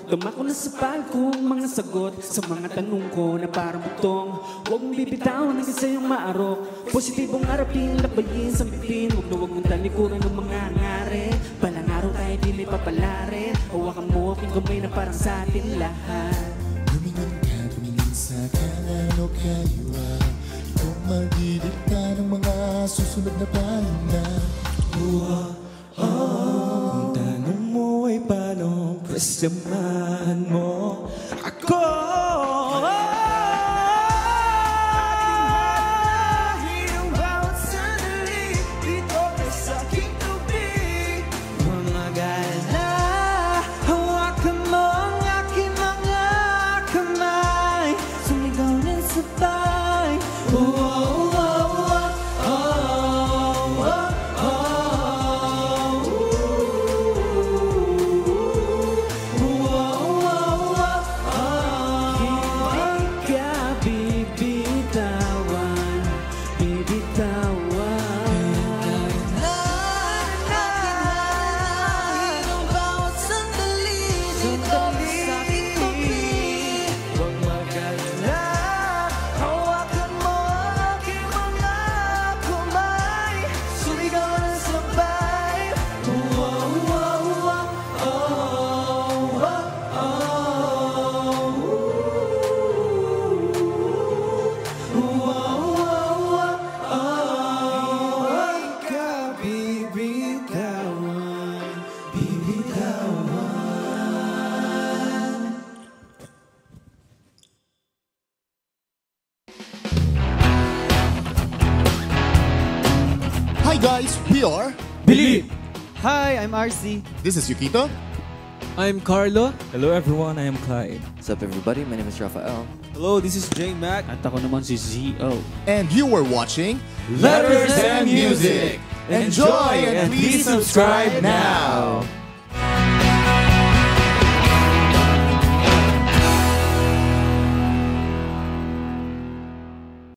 Dumako na sa palkong mga sagot sa mga tanong ko na parang butong. Huwag mong bibitawan hanggang sa'yong maarok. Positibong harapin, labayin, sambitin. Huwag mong talikuran ng mga ngari. Balang araw tayo di may papalarin. Hawakan mo aking kamay na parang sa atin lahat. Tumingin ka, tumingin sa kanan o kaliwa. Ikaw magdidikta ng mga susunod na pahina. Kung tanong mo ay paano, pwes samahan mo ako. Ang bawat sandali dito sa aking tubig. Mamagala, hawakan mo ang aking mga kamay. Sumigaw ng sabay. Hi guys, we are Believe! Hi, I'm RC. This is Yukito. I'm Carlo. Hello everyone, I am Clyde. What's up everybody? My name is Rafael. Hello, this is J Mac. At ako naman si Z.O. And you were watching Letters and Music. Enjoy and please subscribe now.